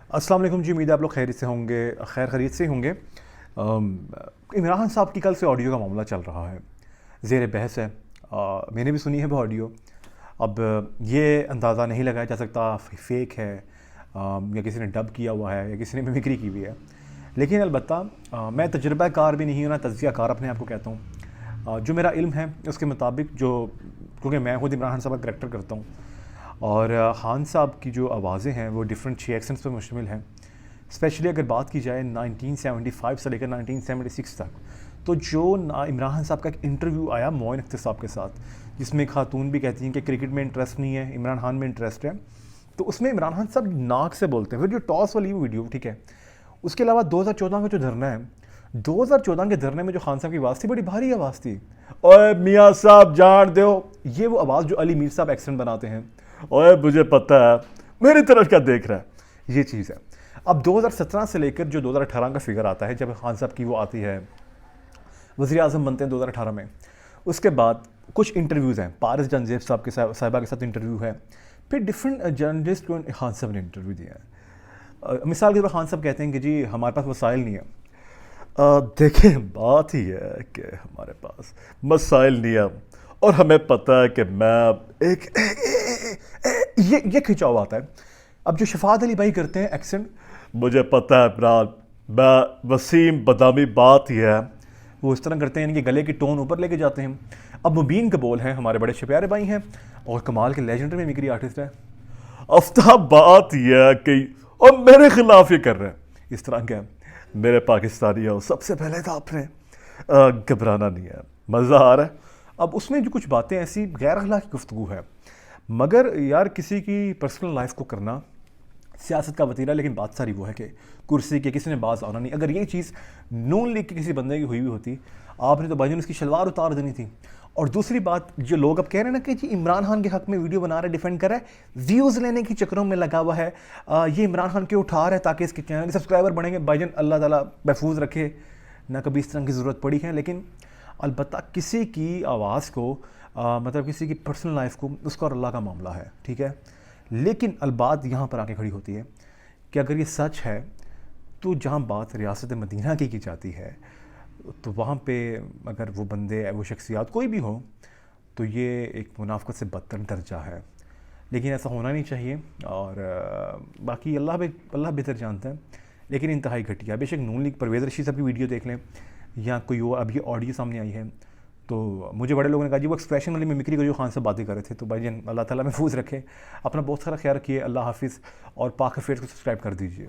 अस्सलाम वालेकुम जी। उम्मीद है आप लोग खैरियत से होंगे, खैरियत से होंगे। इमरान खान साहब की कल से ऑडियो का मामला चल रहा है, ज़ेर बहस है। मैंने भी सुनी है वो ऑडियो। अब ये अंदाज़ा नहीं लगाया जा सकता फेक है या किसी ने डब किया हुआ है या किसी ने मिमिक्री की हुई है। लेकिन अलबत्ता मैं तजुर्बा कार भी नहीं हूँ ना तज़किया कार अपने आप को कहता हूँ। जो मेरा इल्म है उसके मुताबिक, जो क्योंकि मैं खुद इमरान खान साहब का करैक्टर करता हूँ और खान साहब की जो आवाज़ें हैं वो डिफरेंट 6 एक्सेंट्स पर मुश्तमिल हैं। स्पेशली अगर बात की जाए 1975 से लेकर 1976 तक, तो जो इमरान खान साहब का एक इंटरव्यू आया मोइन अख्तर साहब के साथ, जिसमें खातून भी कहती हैं कि क्रिकेट में इंटरेस्ट नहीं है, इमरान खान में इंटरेस्ट है। तो उसमें इमरान खान साहब नाक से बोलते हैं। फिर जो टॉस वाली वीडियो, ठीक है, उसके अलावा 2014 का जो धरना है, 2014 के धरने में जो खान साहब की आवाज़ थी बड़ी भारी आवाज़ थी। ओए मियाँ साहब जान दो, ये वो आवाज़ जो अली मीर साहब एक्सेंट बनाते हैं। ओए मुझे पता है, मेरी तरफ क्या देख रहा है, ये चीज़ है। अब 2017 से लेकर जो 2018 का फिगर आता है, जब खान साहब की वो आती है, वज़ीर आज़म बनते हैं 2018 में, उसके बाद कुछ इंटरव्यूज़ हैं। पारिस जंजेब साहब के साहिबा के साथ इंटरव्यू है, फिर डिफरेंट जर्नलिस्ट को खान साहब ने इंटरव्यू दिया है। मिसाल के तौर पर खान साहब कहते हैं कि जी हमारे पास वसाइल नहीं है। देखें, बात ही है कि हमारे पास मसाइल नहीं है और हमें पता है कि मैं ये खिंचाव आता है। अब जो शफात अली भाई करते हैं एक्सेंट, मुझे पता है इमरान, मैं वसीम बदामी, बात ही है, वो इस तरह करते हैं, यानी कि गले की टोन ऊपर लेके जाते हैं। अब मुबीन कबूल हैं, हमारे बड़े प्यारे भाई हैं और कमाल के लेजेंडरी मिमिक्री आर्टिस्ट है। आफ्ताब, बात यह है कि और मेरे खिलाफ ये कर रहे हैं, इस तरह के मेरे पाकिस्तानी हो, सबसे पहले तो आपने घबराना नहीं है, मज़ा आ रहा है। अब उसमें जो कुछ बातें ऐसी गैर अखलाकी गुफ्तगू है, मगर यार किसी की पर्सनल लाइफ को करना सियासत का वतीरा। लेकिन बात सारी वो है कि कुर्सी के किसी ने बाज आना नहीं। अगर ये चीज़ नून लीग के किसी बंदे की हुई होती, आपने तो भाईजान उसकी शलवार उतार देनी थी। और दूसरी बात, जो लोग अब कह रहे हैं ना कि जी इमरान खान के हक में वीडियो बना रहा है, डिफेंड कर रहा है, व्यूज़ लेने की चक्करों में लगा हुआ है, ये इमरान खान के उठा रहा है ताकि इसके चैनल के सब्सक्राइबर बढ़ेंगे। भाईजान अल्लाह ताला महफूज रखे, ना कभी इस तरह की ज़रूरत पड़ी है। लेकिन अलबत्ता किसी की आवाज़ को मतलब किसी की पर्सनल लाइफ को, उसका और अल्लाह का मामला है, ठीक है। लेकिन अलबात यहाँ पर आके खड़ी होती है कि अगर ये सच है तो जहाँ बात रियासत मदीना की जाती है, तो वहाँ पे अगर वो बंदे, वो शख्सियात कोई भी हो, तो ये एक मुनाफ़क़त से बदतर दर्जा है। लेकिन ऐसा होना नहीं चाहिए। और बाकी अल्लाह बेहतर जानता है। लेकिन इंतहाई घटिया। बेशक नून लीग परवेज़ रशीद साहब की वीडियो देख लें या कोई वो अभी ऑडियो सामने आई है, तो मुझे बड़े लोगों ने कहा जी वो एक्सप्रेशन वाली मिमिक्री को जो खान से बातें कर रहे थे। तो भाई अल्लाह ताला महफूज रखे, अपना बहुत सारा ख्याल रखिए। अल्लाह हाफिज़ और पाक अफेयर्स को सब्सक्राइब कर दीजिए।